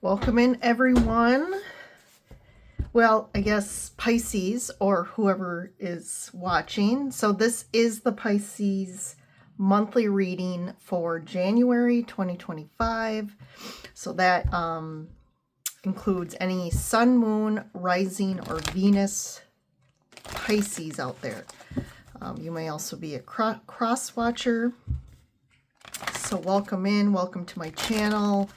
Welcome in, everyone. Well, I guess Pisces or whoever is watching. So this is the Pisces monthly reading for January 2025. So that includes any sun, moon, rising, or Venus Pisces out there. You may also be a cross watcher. So welcome in, welcome to my channel.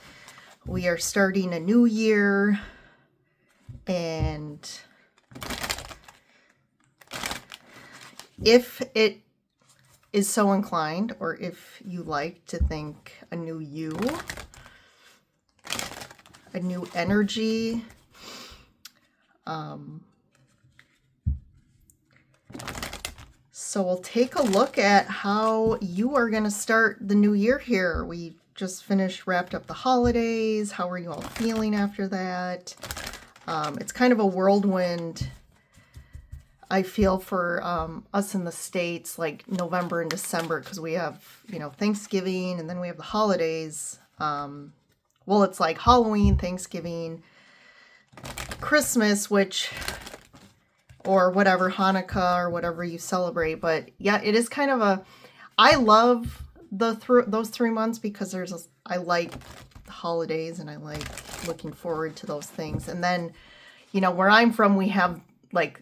We are starting a new year, and if it is so inclined, or if you like to think a new you, a new energy, so we'll take a look at how you are going to start the new year here. We just wrapped up the holidays. How are you all feeling after that? It's kind of a whirlwind, I feel, for us in the States, like November and December, because we have, Thanksgiving, and then we have the holidays. Well, it's like Halloween, Thanksgiving, Christmas, or whatever, Hanukkah, or whatever you celebrate. But yeah, it is kind of I love those 3 months because I like the holidays and I like looking forward to those things. And then, where I'm from, we have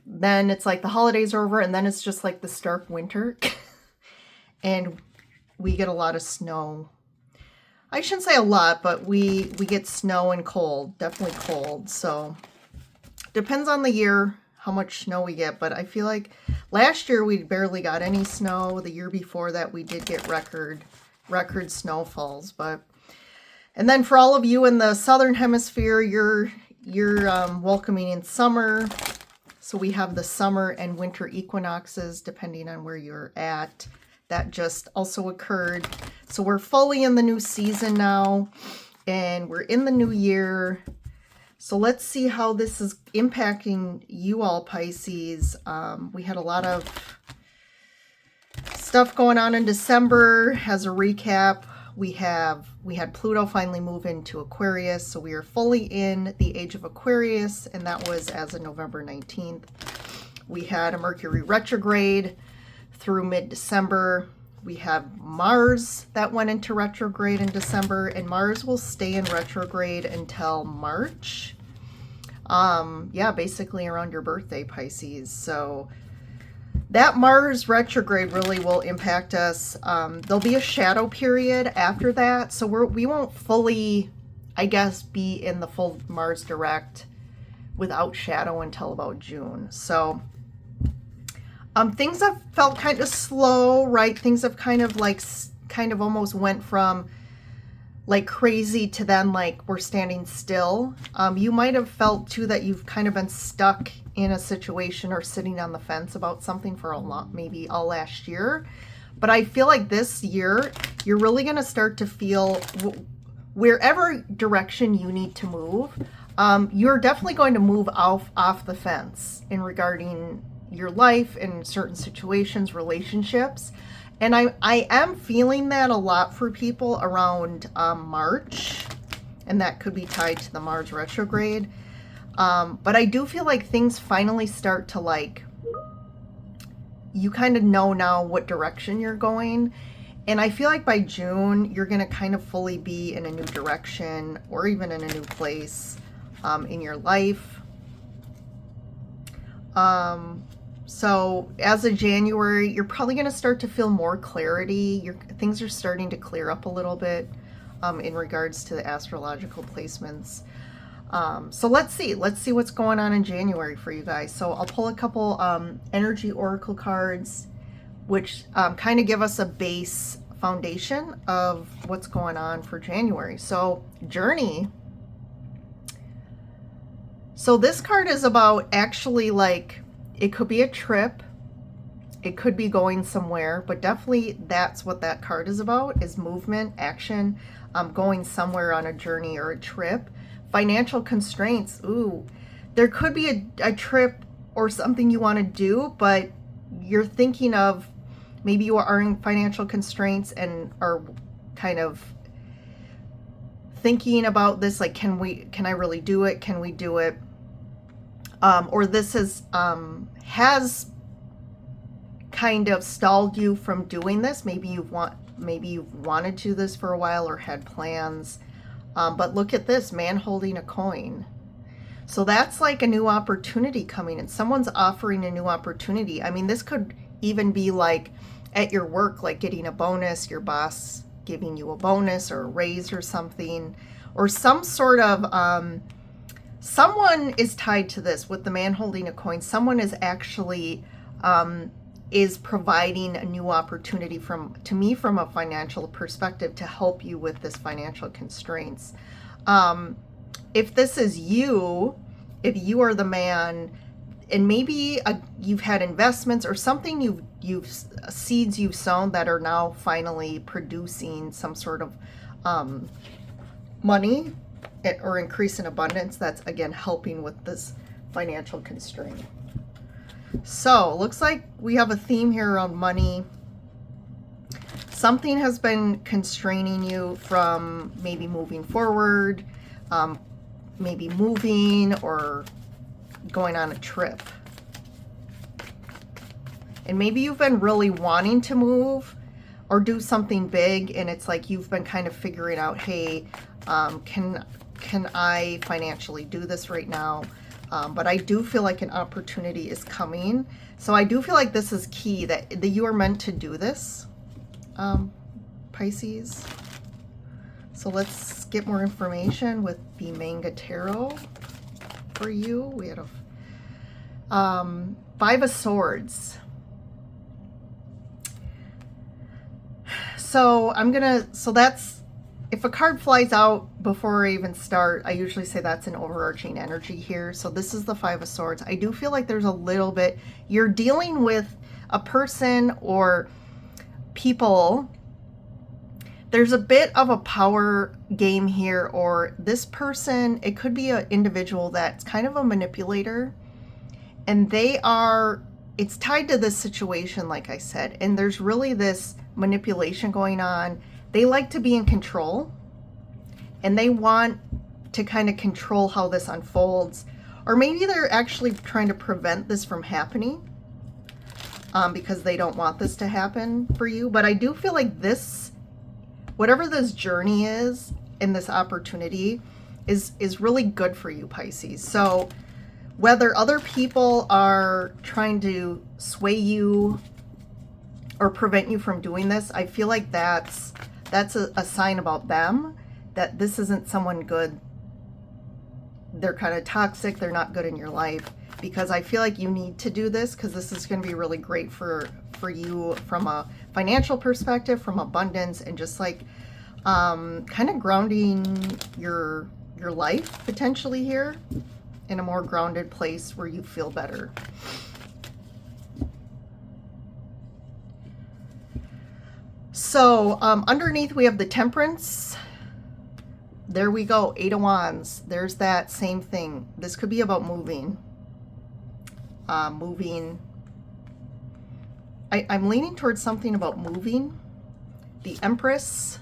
then it's like the holidays are over and then it's just like the stark winter and we get a lot of snow. I shouldn't say a lot, but we get snow and cold, definitely cold. So depends on the year how much snow we get, but I feel like last year we barely got any snow. The year before that we did get record snowfalls. And then for all of you in the southern hemisphere, you're welcoming in summer. So we have the summer and winter equinoxes depending on where you're at. That just also occurred. So we're fully in the new season now, and we're in the new year. So let's see how this is impacting you all, Pisces. We had a lot of stuff going on in December. As a recap, we had Pluto finally move into Aquarius. So we are fully in the age of Aquarius, and that was as of November 19th. We had a Mercury retrograde through mid-December. We have Mars that went into retrograde in December, and Mars will stay in retrograde until March. Basically around your birthday, Pisces. So that Mars retrograde really will impact us. There'll be a shadow period after that, so we won't fully, I guess, be in the full Mars direct without shadow until about June. So things have felt kind of slow, right? Things have kind of almost went from like crazy to then like we're standing still. You might have felt too that you've kind of been stuck in a situation or sitting on the fence about something for maybe all last year. But I feel like this year you're really going to start to feel wherever direction you need to move. You're definitely going to move off the fence in regarding your life in certain situations, relationships. And I am feeling that a lot for people around March, and that could be tied to the Mars retrograde. But I do feel like things finally start to you kind of know now what direction you're going. And I feel like by June, you're going to kind of fully be in a new direction or even in a new place in your life. So as of January, you're probably going to start to feel more clarity. Things are starting to clear up a little bit in regards to the astrological placements. So let's see what's going on in January for you guys. So I'll pull a couple energy oracle cards, which kind of give us a base foundation of what's going on for January. So Journey. So this card is about actually it could be a trip, it could be going somewhere, but definitely that's what that card is about, is movement, action, going somewhere on a journey or a trip. Financial constraints. Ooh, there could be a trip or something you want to do, but you're thinking of maybe you are in financial constraints and are kind of thinking about this, like, can I really do it? Can we do it? Or this is, has kind of stalled you from doing this. Maybe you've wanted to do this for a while or had plans. But look at this, man holding a coin. So that's like a new opportunity coming in. Someone's offering a new opportunity. I mean, this could even be like at your work, like getting a bonus, your boss giving you a bonus or a raise or something, or some sort of, someone is tied to this with the man holding a coin. Someone is actually, is providing a new opportunity to me from a financial perspective to help you with this financial constraints. If this is you, if you are the man, and maybe you've had investments or something seeds you've sown that are now finally producing some sort of money or increase in abundance, that's again helping with this financial constraint. So looks like we have a theme here around money. Something has been constraining you from maybe moving forward, maybe moving or going on a trip. And maybe you've been really wanting to move or do something big, and it's like you've been kind of figuring out, hey, can I financially do this right now? But I do feel like an opportunity is coming. So I do feel like this is key, that you are meant to do this, Pisces. So let's get more information with the Manga Tarot for you. We had a Five of Swords. So that's, if a card flies out before I even start, I usually say that's an overarching energy here. So this is the Five of Swords. I do feel like there's a little bit, you're dealing with a person or people. There's a bit of a power game here, or this person, it could be an individual that's kind of a manipulator, and it's tied to this situation, like I said, and there's really this manipulation going on. They like to be in control, and they want to kind of control how this unfolds, or maybe they're actually trying to prevent this from happening, because they don't want this to happen for you. But I do feel like this, whatever this journey is and this opportunity is really good for you, Pisces. So whether other people are trying to sway you or prevent you from doing this, I feel like that's a sign about them, that this isn't someone good. They're kind of toxic. They're not good in your life, because I feel like you need to do this, because this is going to be really great for you from a financial perspective, from abundance, and just like kind of grounding your life potentially here in a more grounded place where you feel better. So underneath we have the Temperance. There we go, Eight of Wands. There's that same thing. This could be about moving. Moving. I'm leaning towards something about moving. The Empress.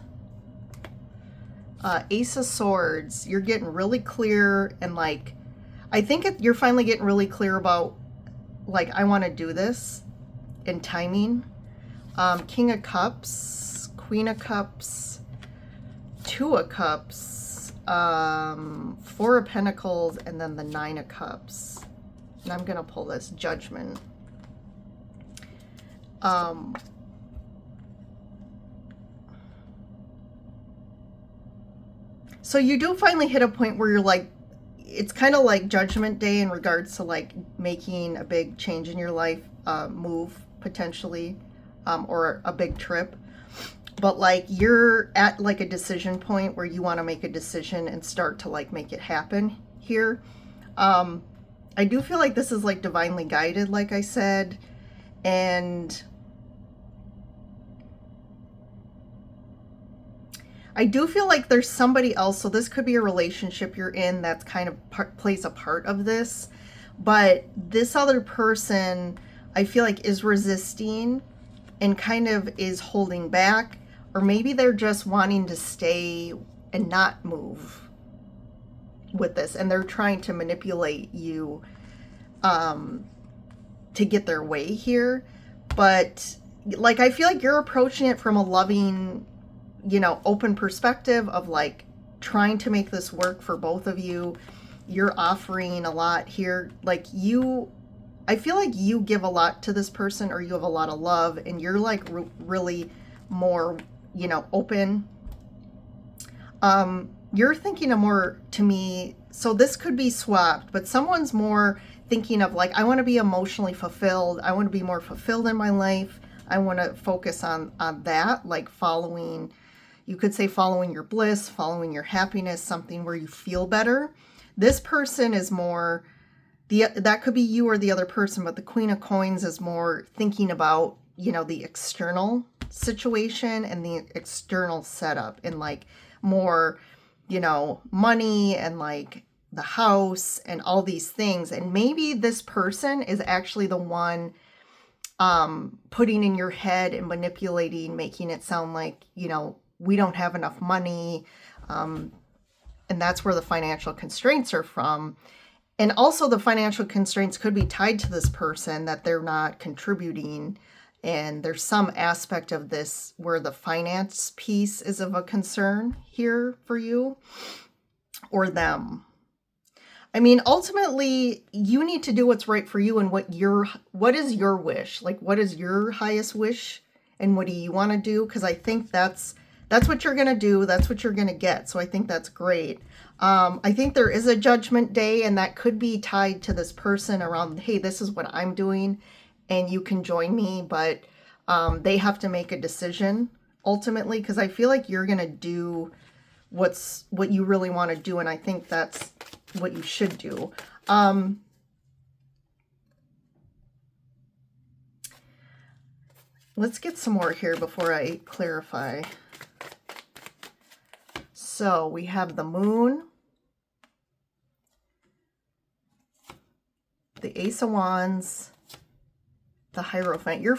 Ace of Swords. You're getting really clear, and like, I think you're finally getting really clear about, like, I want to do this, and timing. King of Cups, Queen of Cups, Two of Cups, Four of Pentacles, and then the Nine of Cups. And I'm going to pull this Judgment. So you do finally hit a point where you're like, it's kind of like Judgment Day in regards to like making a big change in your life, move potentially, or a big trip. But like you're at like a decision point where you want to make a decision and start to like make it happen here. I do feel like this is like divinely guided, like I said, and I do feel like there's somebody else. So this could be a relationship you're in that's kind of plays a part of this, but this other person I feel like is resisting and kind of is holding back, or maybe they're just wanting to stay and not move with this, and they're trying to manipulate you to get their way here. But like, I feel like you're approaching it from a loving, open perspective of like trying to make this work for both of you. You're offering a lot here. Like, I feel like you give a lot to this person, or you have a lot of love, and you're like really more, open. You're thinking of more, to me, so this could be swapped, but someone's more thinking of like, I want to be emotionally fulfilled. I want to be more fulfilled in my life. I want to focus on that, like following, you could say following your bliss, following your happiness, something where you feel better. This person is more, that could be you or the other person, but the Queen of Coins is more thinking about, the external situation and the external setup, and like more, money and like the house and all these things. And maybe this person is actually the one putting in your head and manipulating, making it sound like, we don't have enough money. And that's where the financial constraints are from. And also the financial constraints could be tied to this person, that they're not contributing. And there's some aspect of this where the finance piece is of a concern here for you or them. I mean, ultimately, you need to do what's right for you, and what is your wish? Like, what is your highest wish, and what do you want to do? Because I think that's what you're going to do. That's what you're going to get. So I think that's great. I think there is a judgment day, and that could be tied to this person around, hey, this is what I'm doing, and you can join me, but they have to make a decision ultimately, because I feel like you're going to do what you really want to do, and I think that's what you should do. Let's get some more here before I clarify. So we have the Moon, the Ace of Wands, the Hierophant. You're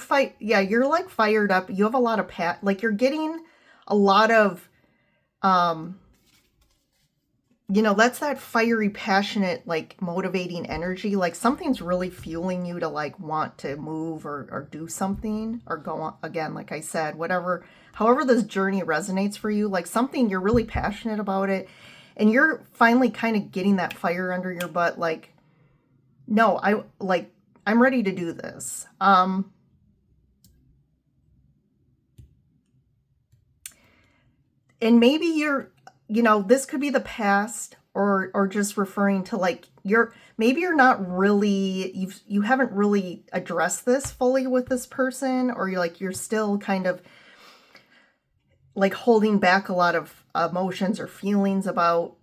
like fired up. You have a lot of like you're getting a lot of that's that fiery, passionate, like motivating energy. Like something's really fueling you to like want to move or do something or go on again. Like I said, however this journey resonates for you, like something you're really passionate about it, and you're finally kind of getting that fire under your butt. Like, no, I'm ready to do this. And maybe this could be the past, or just referring to like maybe you're not really, you haven't really addressed this fully with this person, or you're still kind of like holding back a lot of emotions or feelings about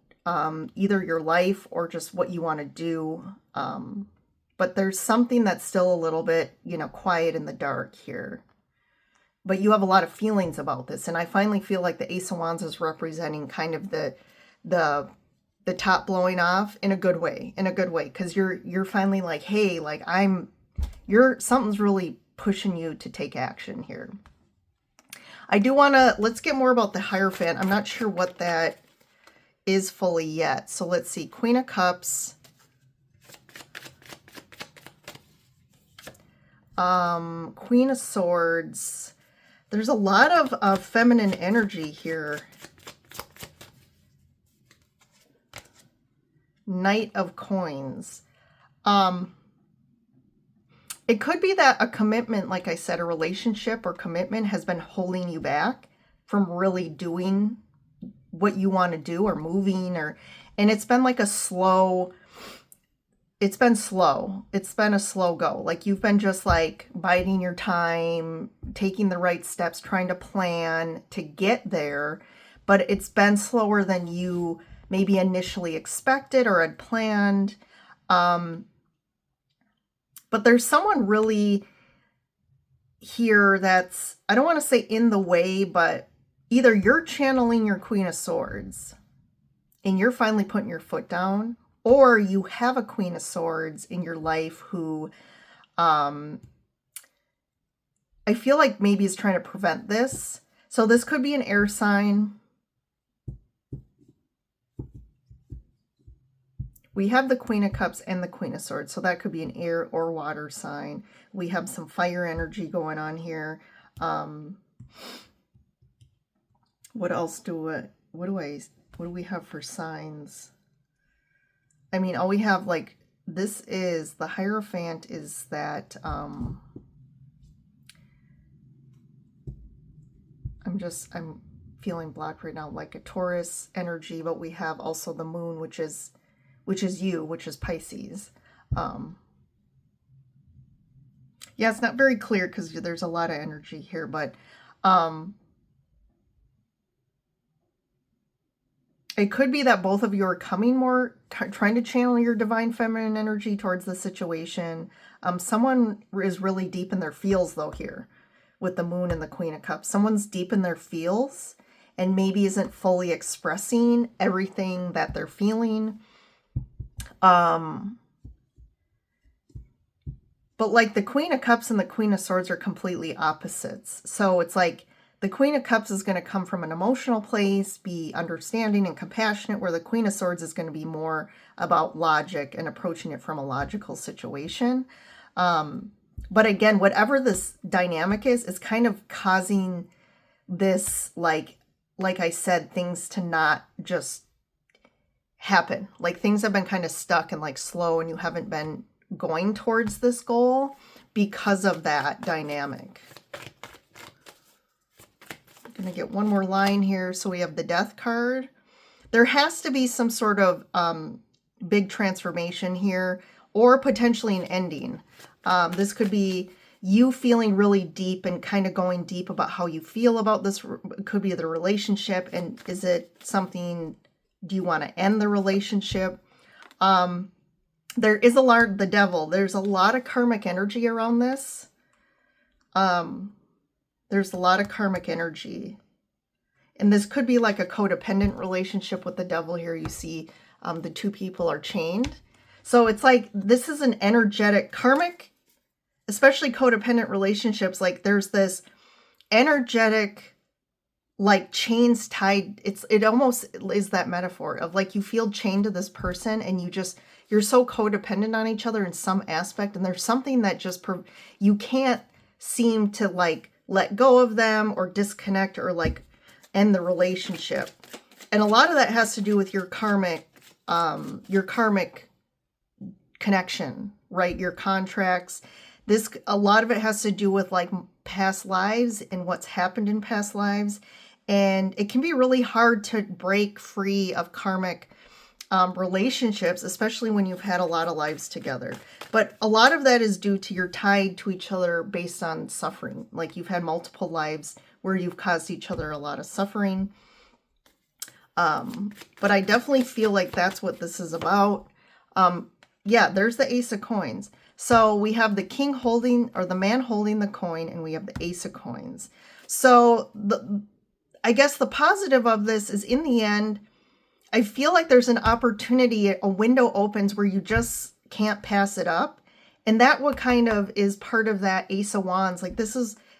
either your life or just what you want to do. But there's something that's still a little bit, quiet in the dark here. But you have a lot of feelings about this. And I finally feel like the Ace of Wands is representing kind of the top blowing off in a good way, because you're finally like, hey, like something's really pushing you to take action here. Let's get more about the Hierophant. I'm not sure what that is fully yet. So let's see. Queen of Cups. Queen of Swords. There's a lot of feminine energy here. Knight of Coins. It could be that a commitment, like I said, a relationship or commitment has been holding you back from really doing what you want to do, or moving, and it's been like it's been a slow go. Like you've been just like biding your time, taking the right steps, trying to plan to get there, but it's been slower than you maybe initially expected or had planned. But there's someone really here that's, I don't want to say in the way, but either you're channeling your Queen of Swords and you're finally putting your foot down, or you have a Queen of Swords in your life who I feel like maybe is trying to prevent this. So this could be an air sign. We have the Queen of Cups and the Queen of Swords, so that could be an air or water sign. We have some fire energy going on here. What else what do we have for signs? I mean, all we have, like, this is the Hierophant, is that I'm feeling blocked right now, like a Taurus energy, but we have also the moon, which is you, which is Pisces. Yeah, it's not very clear because there's a lot of energy here, but it could be that both of you are coming more, trying to channel your divine feminine energy towards the situation. Someone is really deep in their feels, though, here with the moon and the Queen of Cups. Someone's deep in their feels and maybe isn't fully expressing everything that they're feeling. But like the Queen of Cups and the Queen of Swords are completely opposites. So it's like the Queen of Cups is going to come from an emotional place, be understanding and compassionate, where the Queen of Swords is going to be more about logic and approaching it from a logical situation. But again, whatever this dynamic is kind of causing this, like I said, things to not just happen. Like things have been kind of stuck and like slow, and you haven't been going towards this goal because of that dynamic. I'm going to get one more line here. So we have the Death card. There has to be some sort of big transformation here, or potentially an ending. This could be you feeling really deep and kind of going deep about how you feel about this. It could be the relationship, and is it something, do you want to end the relationship? There is the Devil. There's a lot of karmic energy around this. There's a lot of karmic energy. And this could be like a codependent relationship with the Devil here. You see the two people are chained. So it's like this is an energetic karmic, especially codependent relationships. Like there's this energetic, like chains tied. It almost is that metaphor of like you feel chained to this person, and you're so codependent on each other in some aspect, and there's something that just you can't seem to like let go of them or disconnect or like end the relationship. And a lot of that has to do with your karmic connection, right? Your contracts. A lot of it has to do with like past lives and what's happened in past lives. And it can be really hard to break free of karmic relationships, especially when you've had a lot of lives together. But a lot of that is due to you're tied to each other based on suffering. Like you've had multiple lives where you've caused each other a lot of suffering. But I definitely feel like that's what this is about. Yeah, there's the Ace of Coins. So we have the king holding, or the man holding the coin, and we have the Ace of Coins. So I guess the positive of this is, in the end, I feel like there's an opportunity, a window opens where you just can't pass it up. And that what kind of is part of that Ace of Wands. Like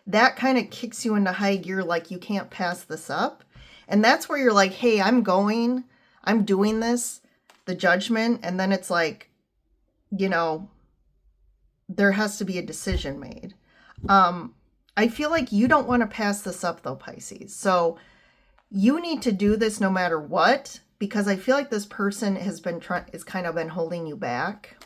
that kind of kicks you into high gear, like you can't pass this up. And that's where you're like, hey, I'm doing this, the Judgment. And then it's like, there has to be a decision made. I feel like you don't want to pass this up though, Pisces. So you need to do this no matter what, because I feel like this person has kind of been holding you back.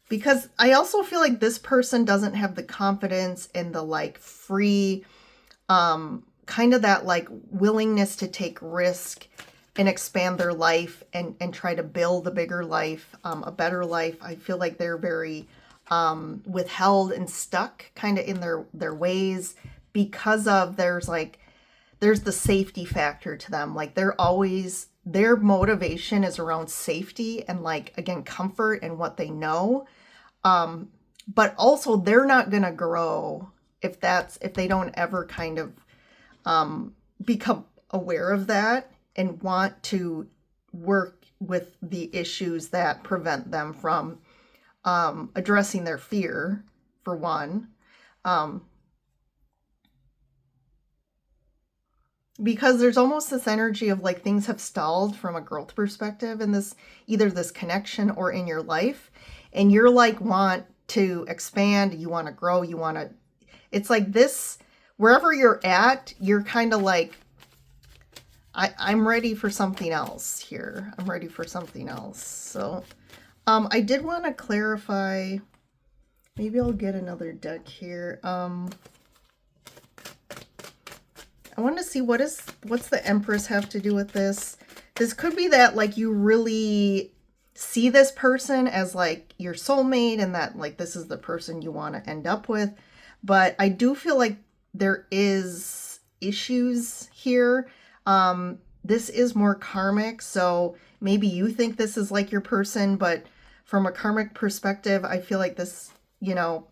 Because I also feel like this person doesn't have the confidence and the like free, kind of that like willingness to take risk and expand their life and try to build a bigger life, a better life. I feel like they're very withheld and stuck kind of in their ways, because of there's the safety factor to them. Like their motivation is around safety and like, again, comfort and what they know. But also they're not going to grow if they don't ever kind of become aware of that and want to work with the issues that prevent them from addressing their fear, for one. because there's almost this energy of like things have stalled from a growth perspective in this, either this connection or in your life. And you're like, want to expand, you want to grow, you want to, it's like this, wherever you're at, you're kind of like, I'm ready for something else here. I'm ready for something else. So I did want to clarify, maybe I'll get another deck here. I want to see what's the Empress have to do with this. This could be that like you really see this person as like your soulmate and that like this is the person you want to end up with. But I do feel like there is issues here. This is more karmic, so maybe you think this is like your person, but from a karmic perspective, I feel like this, you know,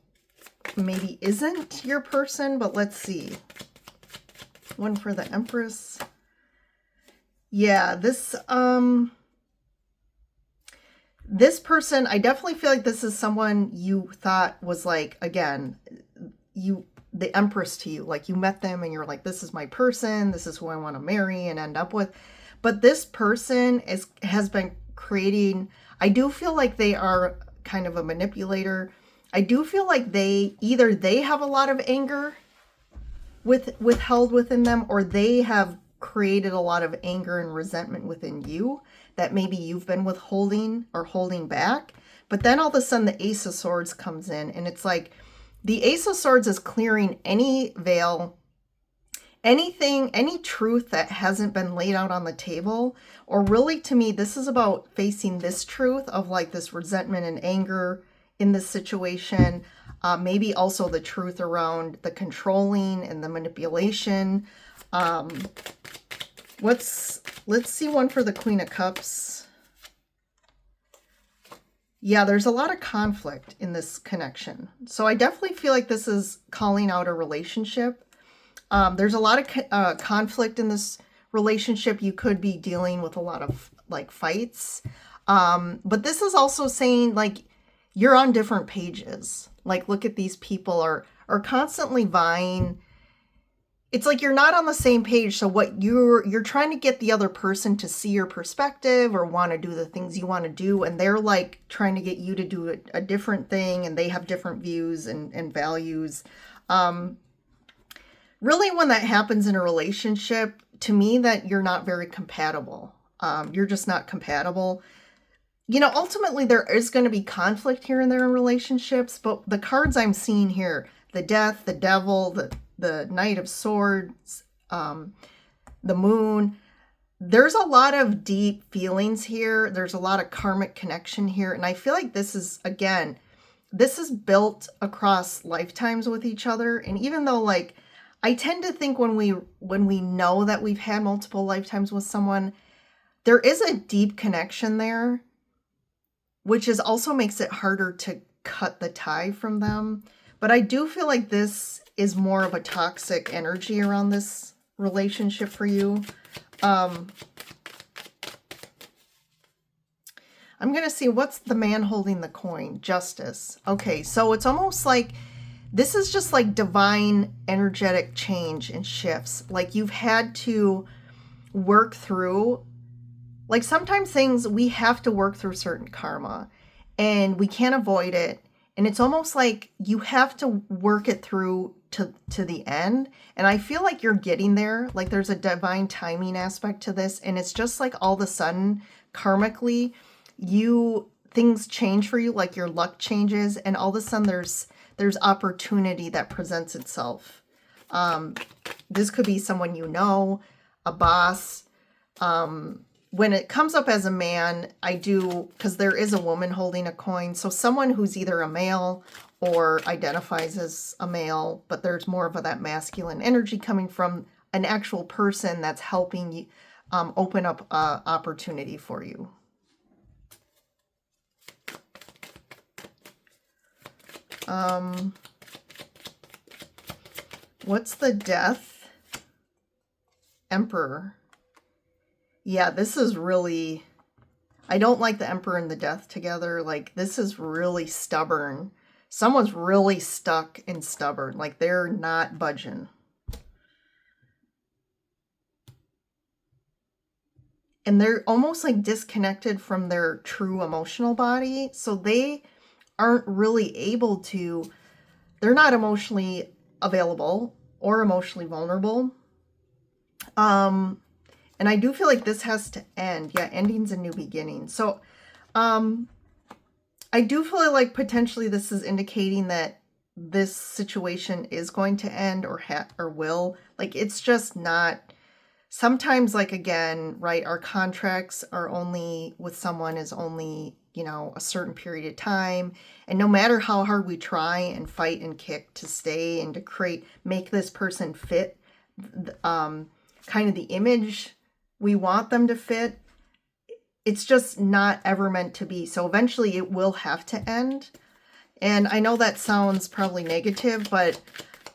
maybe isn't your person, but let's see. One for the Empress. Yeah, this person, I definitely feel like this is someone you thought was like, again, the Empress to you, like you met them and you're like, this is my person, this is who I want to marry and end up with. But this person has been creating, I do feel like they are kind of a manipulator. I do feel like they have a lot of anger withheld within them, or they have created a lot of anger and resentment within you that maybe you've been withholding or holding back. But then all of a sudden the Ace of Swords comes in, and it's like, the Ace of Swords is clearing any veil, anything, any truth that hasn't been laid out on the table. Or really, to me, this is about facing this truth of like this resentment and anger in this situation. Maybe also the truth around the controlling and the manipulation. Let's see one for the Queen of Cups. Yeah, there's a lot of conflict in this connection. So I definitely feel like this is calling out a relationship. There's a lot of conflict in this relationship. You could be dealing with a lot of like fights. But this is also saying like you're on different pages. Like, look at these people are constantly vying. It's like you're not on the same page. So what you're trying to get the other person to see your perspective or want to do the things you want to do, and they're like trying to get you to do a different thing, and they have different views and values. Really, when that happens in a relationship, to me, that you're not very compatible. You're just not compatible. You know, ultimately there is going to be conflict here and there in relationships, but the cards I'm seeing here, the Death, the Devil, the Knight of Swords, the Moon, there's a lot of deep feelings here. There's a lot of karmic connection here. And I feel like this is, again, this is built across lifetimes with each other. And even though like, I tend to think when we know that we've had multiple lifetimes with someone, there is a deep connection there, which is also makes it harder to cut the tie from them. But I do feel like this is more of a toxic energy around this relationship for you. I'm going to see what's the man holding the coin. Justice. Okay, so it's almost like this is just like divine energetic change and shifts. Like you've had to work through, like sometimes things we have to work through certain karma and we can't avoid it. And it's almost like you have to work it through to the end. And I feel like you're getting there. Like there's a divine timing aspect to this. And it's just like all of a sudden, karmically, things change for you, like your luck changes. And all of a sudden there's opportunity that presents itself. This could be someone you know, a boss. When it comes up as a man, I do, because there is a woman holding a coin. So someone who's either a male or identifies as a male, but there's more of that masculine energy coming from an actual person that's helping you open up opportunity for you. What's the Death? Emperor. Yeah, this is really, I don't like the Emperor and the Death together. Like, this is really stubborn. Someone's really stuck and stubborn. Like, they're not budging. and they're almost like disconnected from their true emotional body. So they aren't really able to, they're not emotionally available or emotionally vulnerable. And I do feel like this has to end. Yeah, ending's a new beginning. So I do feel like potentially this is indicating that this situation is going to end or will. Like, it's just not, sometimes, like, again, right, our contracts are only with someone is only, you know, a certain period of time. And no matter how hard we try and fight and kick to stay and to make this person fit kind of the image we want them to fit, it's just not ever meant to be. So eventually it will have to end. And I know that sounds probably negative, but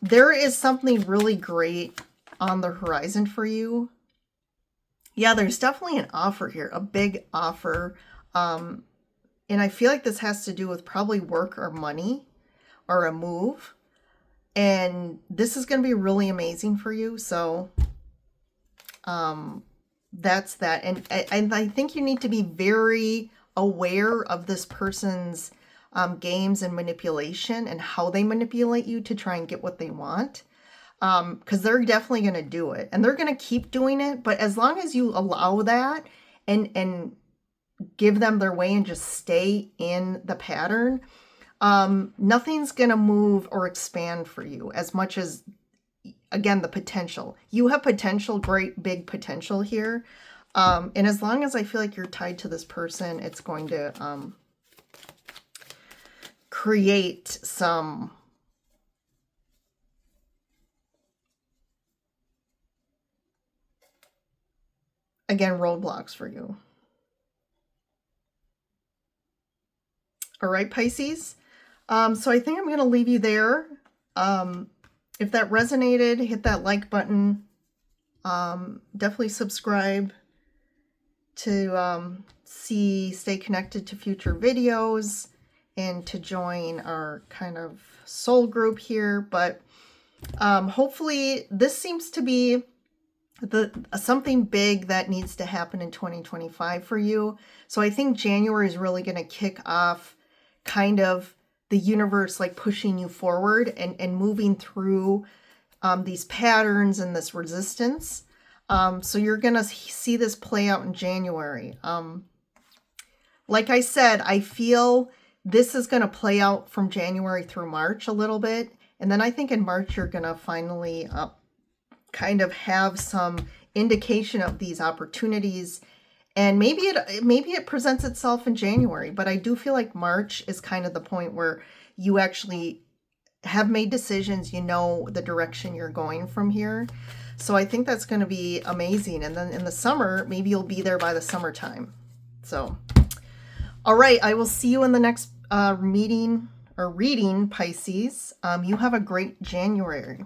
there is something really great on the horizon for you. Yeah, there's definitely an offer here, a big offer. And I feel like this has to do with probably work or money or a move. And this is going to be really amazing for you. So that's that. And I think you need to be very aware of this person's games and manipulation and how they manipulate you to try and get what they want. Because they're definitely going to do it. And they're going to keep doing it. But as long as you allow that and give them their way and just stay in the pattern, nothing's going to move or expand for you as much as, again, the potential. You have potential, great big potential here. And as long as I feel like you're tied to this person, it's going to create some roadblocks for you. All right, Pisces. So I think I'm going to leave you there. If that resonated, hit that like button. Definitely subscribe to stay connected to future videos and to join our kind of soul group here. But hopefully this seems to be something big that needs to happen in 2025 for you. So I think January is really going to kick off kind of the universe like pushing you forward and moving through these patterns and this resistance. So you're going to see this play out in January. Like I said, I feel this is going to play out from January through March a little bit. And then I think in March, you're going to finally kind of have some indication of these opportunities. And maybe it presents itself in January, but I do feel like March is kind of the point where you actually have made decisions, you know the direction you're going from here. So I think that's going to be amazing. And then in the summer, maybe you'll be there by the summertime. So, all right, I will see you in the next meeting or reading, Pisces. You have a great January.